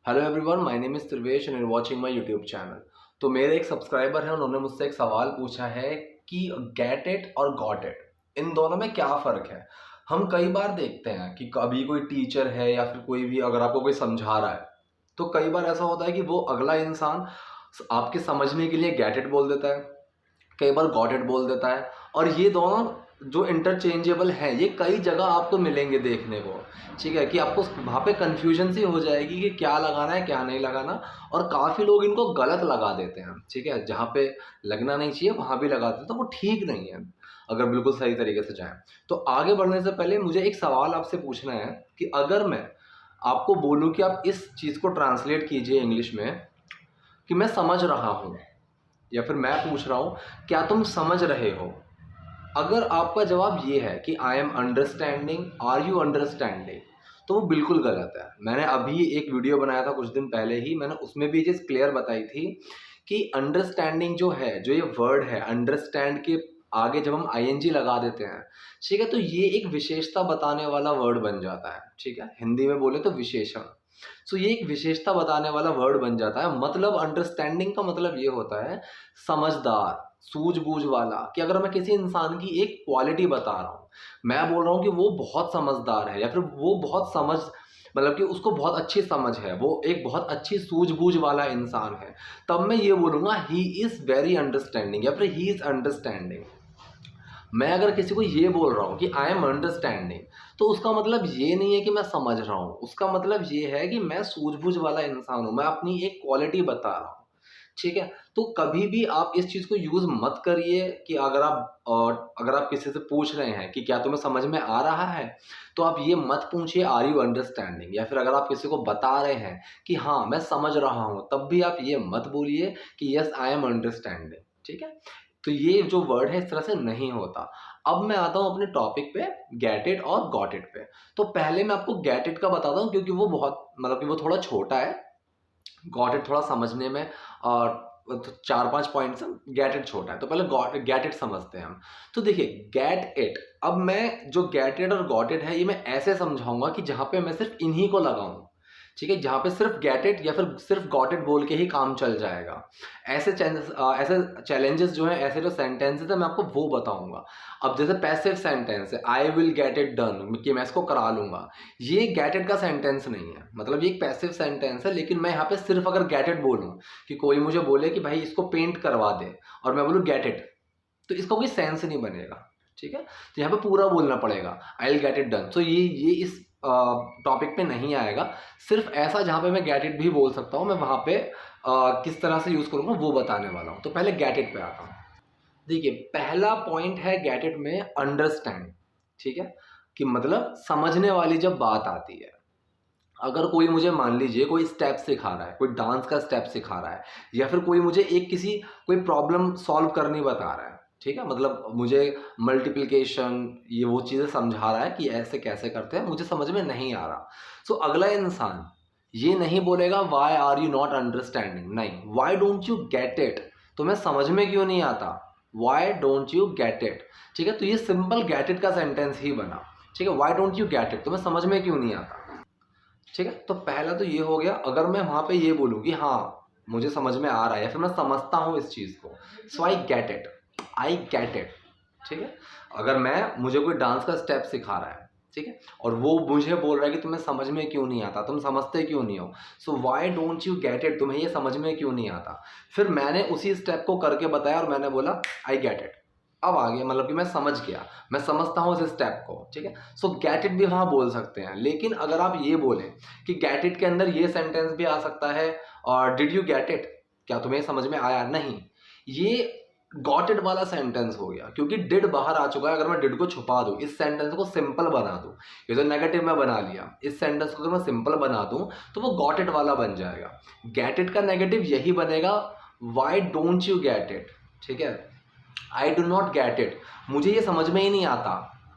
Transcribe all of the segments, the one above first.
Hello everyone, my name is Trivesh and watching my YouTube channel. तो मेरे एक subscriber हैं, उन्होंने मुझसे एक सवाल पूछा है कि गेट इट और गॉट इट, इन दोनों में क्या फ़र्क है। हम कई बार देखते हैं कि कभी कोई टीचर है या फिर कोई भी अगर आपको कोई समझा रहा है, तो कई बार ऐसा होता है कि वो अगला इंसान आपके समझने के लिए गेट इट बोल देता है, कई बार गॉट इट बोल देता है। और ये दोनों जो इंटरचेंजेबल हैं, ये कई जगह आपको मिलेंगे देखने को। ठीक है कि आपको वहाँ पे कन्फ्यूजन सी हो जाएगी कि क्या लगाना है क्या नहीं लगाना। और काफ़ी लोग इनको गलत लगा देते हैं। ठीक है, जहाँ पे लगना नहीं चाहिए वहाँ भी लगा देते हैं, तो वो ठीक नहीं है अगर बिल्कुल सही तरीके से जाएं। तो आगे बढ़ने से पहले मुझे एक सवाल आपसे पूछना है कि अगर मैं आपको बोलूँ कि आप इस चीज़ को ट्रांसलेट कीजिए इंग्लिश में कि मैं समझ रहा हूँ, या फिर मैं पूछ रहा हूँ क्या तुम समझ रहे हो। अगर आपका जवाब ये है कि I am understanding, are you understanding, तो वो बिल्कुल गलत है। मैंने अभी एक वीडियो बनाया था कुछ दिन पहले ही, मैंने उसमें भी ये चीज़ क्लियर बताई थी कि अंडरस्टैंडिंग जो है, जो ये वर्ड है अंडरस्टैंड के आगे जब हम आईएनजी लगा देते हैं, ठीक है, तो ये एक विशेषता बताने वाला वर्ड बन जाता है। ठीक है, हिंदी में बोले तो विशेषण। सो ये एक विशेषता बताने वाला वर्ड बन जाता है। मतलब अंडरस्टैंडिंग का मतलब ये होता है समझदार, सूझबूझ वाला। कि अगर मैं किसी इंसान की एक क्वालिटी बता रहा हूँ, मैं बोल रहा हूँ कि वो बहुत समझदार है या फिर वो बहुत समझ, मतलब कि उसको बहुत अच्छी समझ है, वो एक बहुत अच्छी सूझबूझ वाला इंसान है, तब मैं ये बोलूँगा ही इज़ वेरी अंडरस्टैंडिंग या फिर ही इज़ अंडरस्टैंडिंग। मैं अगर किसी को ये बोल रहा हूँ कि आई एम अंडरस्टैंडिंग, तो उसका मतलब ये नहीं है कि मैं समझ रहा हूँ, उसका मतलब ये है कि मैं सूझबूझ वाला इंसान हूँ, मैं अपनी एक क्वालिटी बता रहा हूँ। ठीक है, तो कभी भी आप इस चीज़ को यूज़ मत करिए कि अगर आप किसी से पूछ रहे हैं कि क्या तुम्हें समझ में आ रहा है, तो आप ये मत पूछिए आर यू अंडरस्टैंडिंग। या फिर अगर आप किसी को बता रहे हैं कि हाँ मैं समझ रहा हूँ, तब भी आप ये मत बोलिए कि यस आई एम अंडरस्टैंडिंग। ठीक है, तो ये जो वर्ड है इस तरह से नहीं होता। अब मैं आता हूँ अपने टॉपिक पे, गेट इट और गॉट इट पे। तो पहले मैं आपको गेट इट का बताता हूँ क्योंकि वो बहुत, मतलब कि वो थोड़ा छोटा है। गॉट इट थोड़ा समझने में और तो 4-5 पॉइंट्स हैं, गेट इट छोटा है। तो पहले गॉट गेट इट समझते हैं हम। तो देखिए गेट इट, अब मैं जो गेट इट और गॉट इट है ये मैं ऐसे समझाऊंगा कि जहाँ पे मैं सिर्फ इन्हीं को लगाऊं। ठीक है, जहाँ पे सिर्फ गेट इट या फिर सिर्फ गॉट इट बोल के ही काम चल जाएगा। ऐसे चैलेंजेस जो हैं, ऐसे जो सेंटेंसेस है, मैं आपको वो बताऊंगा। अब जैसे पैसिव सेंटेंस है I will get it done, कि मैं इसको करा लूंगा, ये गेट इट का सेंटेंस नहीं है। मतलब ये एक पैसिव सेंटेंस है, लेकिन मैं यहाँ पे सिर्फ अगर गेट इट बोलूँ कि कोई मुझे बोले कि भाई इसको पेंट करवा दे और मैं बोलूँ गेट इट, तो इसका कोई सेंस नहीं बनेगा। ठीक है, तो यहाँ पे पूरा बोलना पड़ेगा I will get it done. तो ये इस टॉपिक पे नहीं आएगा। सिर्फ ऐसा जहाँ पे मैं गेट इट भी बोल सकता हूँ, मैं वहाँ पे किस तरह से यूज़ करूँगा वो बताने वाला हूँ। तो पहले गेट इट पे आता हूँ। देखिए पहला पॉइंट है गेट इट में अंडरस्टैंड। ठीक है, कि मतलब समझने वाली जब बात आती है, अगर कोई मुझे मान लीजिए कोई स्टेप सिखा रहा है, कोई डांस का स्टेप सिखा रहा है, या फिर कोई मुझे कोई प्रॉब्लम सॉल्व करनी बता रहा है। ठीक है, मतलब मुझे मल्टीप्लिकेशन ये वो चीज़ें समझा रहा है कि ऐसे कैसे करते हैं, मुझे समझ में नहीं आ रहा। सो अगला इंसान ये नहीं बोलेगा why are you not understanding, नहीं, why don't you get it, तुम्हें समझ में क्यों नहीं आता, why don't you get it. ठीक है, तो ये सिंपल गेट इट का सेंटेंस ही बना। ठीक है, why don't you get it, तुम्हें समझ में क्यों नहीं आता। ठीक है, तो पहला तो ये हो गया। अगर मैं वहाँ पे ये बोलूँ कि हाँ मुझे समझ में आ रहा है या फिर मैं समझता हूँ इस चीज़ को, so I get it, I get it. ठीक है, अगर मुझे कोई डांस का स्टेप सिखा रहा है, ठीक है, और वो मुझे बोल रहा है कि तुम्हें समझ में क्यों नहीं आता, तुम समझते क्यों नहीं हो, so why don't you get it, तुम्हें ये समझ में क्यों नहीं आता। फिर मैंने उसी स्टेप को करके बताया और मैंने बोला आई गेट इट। अब आगे मतलब कि मैं समझ गया, मैं समझता हूँ इस स्टेप को। ठीक है, सो गेट इट भी वहाँ बोल सकते हैं। लेकिन अगर आप ये बोलें कि गेट इट के अंदर ये सेंटेंस भी आ सकता है और डिड यू गेट इट, क्या तुम्हें समझ में आया, नहीं, ये गॉट इट वाला सेंटेंस हो गया क्योंकि डिड बाहर आ चुका है। अगर मैं डिड को छुपा दूं, इस सेंटेंस को सिंपल बना दूं, ये तो नेगेटिव में बना लिया, इस सेंटेंस को अगर मैं सिंपल बना दूं तो वो गॉट इट वाला बन जाएगा। गेट इट का नेगेटिव यही बनेगा, Y don't you get it. ठीक है, I do not get it, मुझे ये समझ में ही नहीं आता।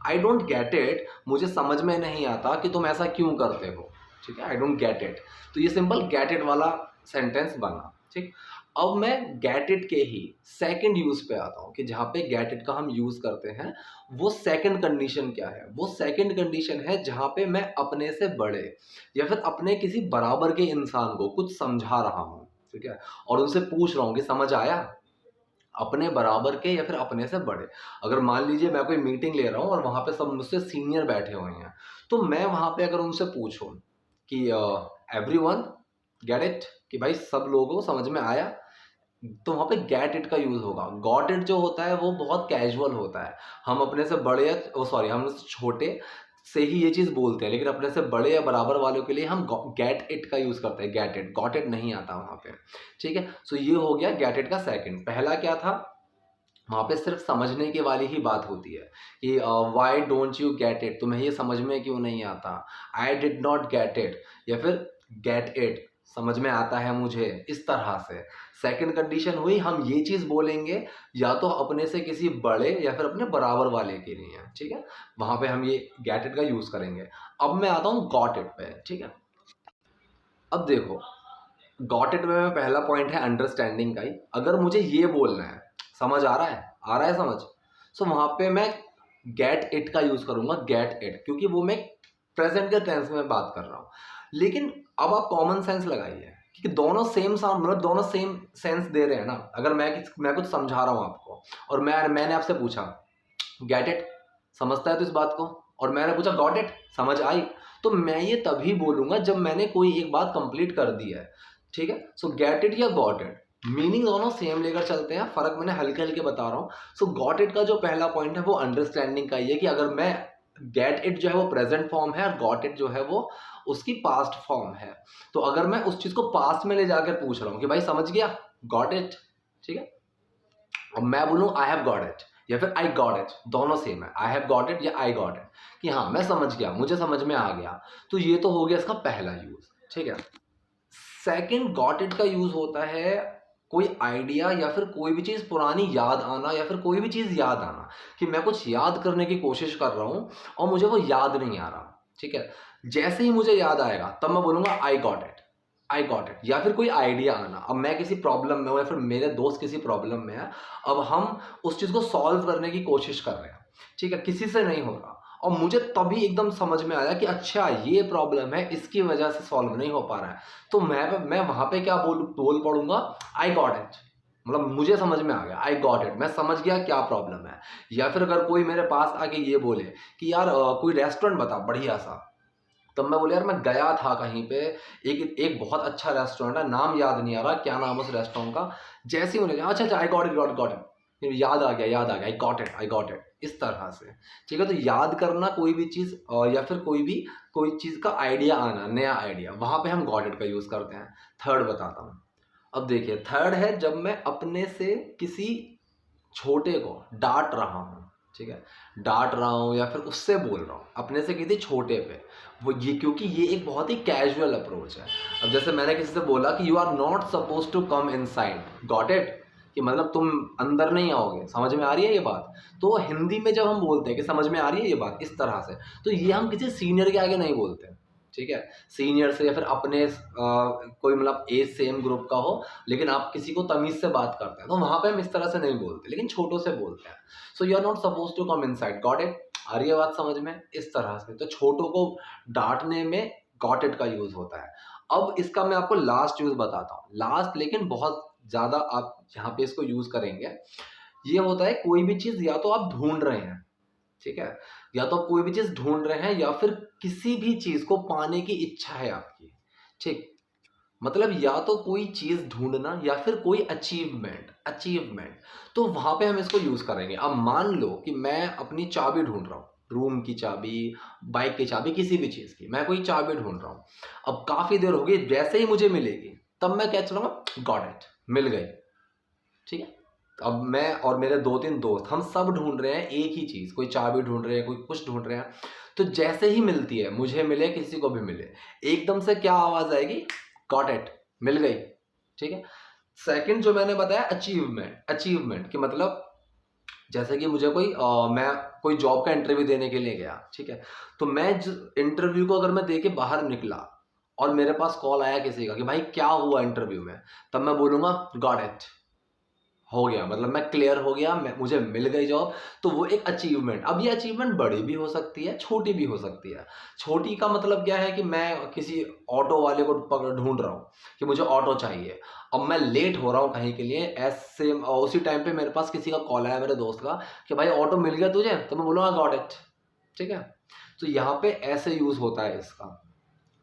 आई डोंट गेट इट, मुझे समझ में नहीं आता कि तुम ऐसा क्यों करते हो। ठीक है, आई डोंट गेट इट, तो ये सिंपल गेट इट वाला सेंटेंस बना। ठीक, अब मैं गेट इट के ही सेकंड यूज पे आता हूँ कि जहाँ पे गेट इट का हम यूज करते हैं, वो सेकंड कंडीशन क्या है? वो सेकंड कंडीशन है जहाँ पे मैं अपने से बड़े या फिर अपने किसी बराबर के इंसान को कुछ समझा रहा हूँ, ठीक है, और उनसे पूछ रहा हूँ कि समझ आया? अपने बराबर के या फिर अपने से बड़े। अगर मान लीजिए मैं कोई मीटिंग ले रहा हूँ और वहाँ पे सब मुझसे सीनियर बैठे हुए हैं, तो मैं वहाँ पे अगर उनसे पूछूँ कि एवरीवन गेट इट, कि भाई सब लोगों को समझ में आया, तो वहाँ पे गेट इट का यूज होगा। गॉट इट जो होता है वो बहुत कैजुअल होता है। हम अपने से बड़े या सॉरी हम छोटे से ही ये चीज बोलते हैं, लेकिन अपने से बड़े या बराबर वालों के लिए हम गेट इट का यूज करते हैं। गेट इट, गॉट इट नहीं आता वहाँ पे, ठीक है। सो ये हो गया गेट इट का सेकंड। पहला क्या था? वहाँ पे सिर्फ समझने की वाली ही बात होती है कि Y don't you get it, तुम्हें ये समझ में क्यों नहीं आता? I did not get it, या फिर गेट इट, समझ में आता है मुझे, इस तरह से। सेकंड कंडीशन हुई हम ये चीज़ बोलेंगे या तो अपने से किसी बड़े या फिर अपने बराबर वाले के लिए, ठीक है। वहाँ पे हम ये गेट इट का यूज़ करेंगे। अब मैं आता हूँ गॉट इट पे, ठीक है। अब देखो, गॉट इट में पहला पॉइंट है अंडरस्टैंडिंग का ही। अगर मुझे ये बोलना है समझ आ रहा है समझ, सो वहाँ पे मैं गेट इट का यूज़ करूँगा, गेट इट, क्योंकि वो मैं प्रेजेंट के टेंस में बात कर रहा हूँ। लेकिन अब आप कॉमन सेंस लगाइए कि दोनों सेम साउंड, मतलब दोनों सेम सेंस दे रहे हैं ना। अगर मैं कुछ समझा रहा हूँ आपको और मैंने आपसे पूछा गेट इट, समझता है तो इस बात को, और मैंने पूछा गॉट इट, समझ आई, तो मैं ये तभी बोलूंगा जब मैंने कोई एक बात कंप्लीट कर दी है, ठीक है। सो गेट इट या गॉट इट, मीनिंग दोनों सेम लेकर चलते हैं, फर्क मैंने हल्के हल्के बता रहा हूँ। सो गॉट इट का जो पहला पॉइंट है वो अंडरस्टैंडिंग का ही है कि अगर मैं गेट इट जो है वो प्रेजेंट फॉर्म है और गॉट इट जो है वो उसकी पास्ट फॉर्म है, तो अगर मैं उस चीज को पास्ट में ले जाकर पूछ रहा हूँ कि भाई समझ गया, गॉट इट, ठीक है। और मैं बोलूँ आई हैव गॉट इट या फिर आई गॉट इट, दोनों सेम है, आई हैव गॉट इट या आई गॉट इट, कि हाँ मैं समझ गया, मुझे समझ में आ गया। तो ये तो हो गया इसका पहला यूज, ठीक है। सेकंड गॉट इट का यूज होता है कोई आइडिया या फिर कोई भी चीज पुरानी याद आना या फिर कोई भी चीज याद आना, कि मैं कुछ याद करने की कोशिश कर रहा हूं और मुझे वो याद नहीं आ रहा, ठीक है। जैसे ही मुझे याद आएगा तब मैं बोलूंगा I got it, I got it. या फिर कोई आइडिया आना, अब मैं किसी प्रॉब्लम में हूँ या फिर मेरे दोस्त किसी प्रॉब्लम में है, अब हम उस चीज को सॉल्व करने की कोशिश कर रहे हैं, ठीक है, किसी से नहीं हो रहा, और मुझे तभी एकदम समझ में आया कि अच्छा ये प्रॉब्लम है, इसकी वजह से सॉल्व नहीं हो पा रहा है। तो मैं वहां पे क्या बोल पड़ूंगा, आई गॉट इट, मतलब मुझे समझ में आ गया, आई गॉट इट, मैं समझ गया क्या प्रॉब्लम है। या फिर अगर कोई मेरे पास आके ये बोले कि यार कोई रेस्टोरेंट बता बढ़िया सा, तब मैं बोले यार मैं गया था कहीं पे, एक एक बहुत अच्छा रेस्टोरेंट है, नाम याद नहीं आ रहा क्या नाम है उस रेस्टोरेंट का। जैसे ही उन्हें अच्छा अच्छा I got it, got it, याद आ गया, I got it, I got it, इस तरह से, ठीक है। तो याद करना कोई भी चीज़ या फिर कोई चीज़ का आइडिया आना, नया आइडिया, वहाँ पे हम गॉट इट का यूज़ करते हैं। थर्ड बताता हूँ। अब देखिए, थर्ड है जब मैं अपने से किसी छोटे को डांट रहा हूँ, ठीक है, डांट रहा हूँ या फिर उससे बोल रहा हूँ अपने से किसी छोटे पे, वो ये क्योंकि ये एक बहुत ही कैजुअल अप्रोच है। अब जैसे मैंने किसी से बोला कि you are not suppose to come inside, got it, कि मतलब तुम अंदर नहीं आओगे, समझ में आ रही है ये बात। तो हिंदी में जब हम बोलते हैं कि समझ में आ रही है ये बात, इस तरह से, तो ये हम किसी सीनियर के आगे नहीं बोलते, ठीक है। सीनियर से या फिर अपने कोई मतलब एज सेम ग्रुप का हो, लेकिन आप किसी को तमीज से बात करते हैं, तो वहां पे हम इस तरह से नहीं बोलते, लेकिन छोटों से बोलते हैं। So you are not suppose to come inside, got it, आ रही है बात समझ में, इस तरह से। तो छोटों को डांटने में गॉट इट का यूज होता है। अब इसका मैं आपको लास्ट यूज बताता हूँ, लास्ट लेकिन बहुत ज्यादा आप यहाँ पे इसको यूज करेंगे। ये होता है कोई भी चीज या तो आप ढूंढ रहे हैं, ठीक है, या तो आप कोई भी चीज ढूंढ रहे हैं या फिर किसी भी चीज को पाने की इच्छा है आपकी, ठीक, मतलब या तो कोई चीज ढूंढना या फिर कोई अचीवमेंट, तो वहां पे हम इसको यूज करेंगे। अब मान लो कि मैं अपनी चाबी ढूंढ रहा हूँ, रूम की चाबी, बाइक की चाबी, किसी भी चीज की, मैं कोई चाबी ढूंढ रहा हूँ। अब काफी देर हो गई, जैसे ही मुझे मिलेगी तब मैं क्या चलूंगा, गॉट इट, मिल गई, ठीक है। अब मैं और मेरे दो तीन दोस्त हम सब ढूंढ रहे हैं एक ही चीज, कोई चाबी ढूंढ रहे हैं, कोई कुछ ढूंढ रहे हैं। तो जैसे ही मिलती है, मुझे मिले किसी को भी मिले, एकदम से क्या आवाज आएगी, गॉट इट, मिल गई, ठीक है। सेकंड जो मैंने बताया अचीवमेंट कि मतलब जैसे कि मुझे मैं कोई जॉब का इंटरव्यू देने के लिए गया, ठीक है। तो मैं इंटरव्यू को अगर मैं दे के बाहर निकला और मेरे पास कॉल आया किसी का कि भाई क्या हुआ इंटरव्यू में, तब मैं बोलूँगा गॉट इट, हो गया, मतलब मैं क्लियर हो गया, मुझे मिल गई जॉब। तो वो एक अचीवमेंट। अब ये अचीवमेंट बड़ी भी हो सकती है, छोटी भी हो सकती है। छोटी का मतलब क्या है कि मैं किसी ऑटो वाले को ढूंढ रहा हूँ कि मुझे ऑटो चाहिए, अब मैं लेट हो रहा हूँ कहीं के लिए, ऐसे उसी टाइम पे मेरे पास किसी का कॉल आया मेरे दोस्त का कि भाई ऑटो मिल गया तुझे, तो मैं बोलूँगा गॉट इट। ठीक है, तो यहाँ पे ऐसे यूज होता है इसका।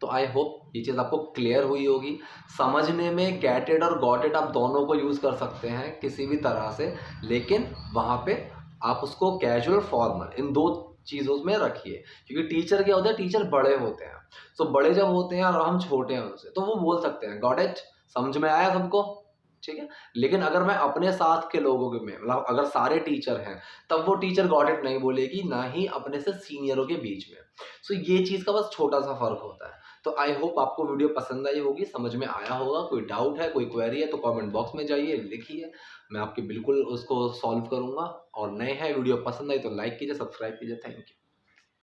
तो आई होप ये चीज़ आपको क्लियर हुई होगी। समझने में गेटेड और गॉटेड आप दोनों को यूज़ कर सकते हैं किसी भी तरह से, लेकिन वहाँ पे आप उसको कैजुअल फॉर्मल इन दो चीज़ों में रखिए। क्योंकि टीचर क्या होता है, टीचर बड़े होते हैं, तो बड़े जब होते हैं और हम छोटे हैं उनसे, तो वो बोल सकते हैं गॉट इट, समझ में आया सबको, ठीक है। लेकिन अगर मैं अपने साथ के लोगों के में, मतलब अगर सारे टीचर हैं, तब वो टीचर गॉट इट नहीं बोलेगी, ना ही अपने से सीनियरों के बीच में। सो ये चीज़ का बस छोटा सा फर्क होता है। तो आई होप आपको वीडियो पसंद आई होगी, समझ में आया होगा। कोई डाउट है, कोई क्वेरी है तो कमेंट बॉक्स में जाइए, लिखिए, मैं आपकी बिल्कुल उसको सॉल्व करूँगा। और नए हैं, वीडियो पसंद आई तो लाइक कीजिए, सब्सक्राइब कीजिए। Thank you.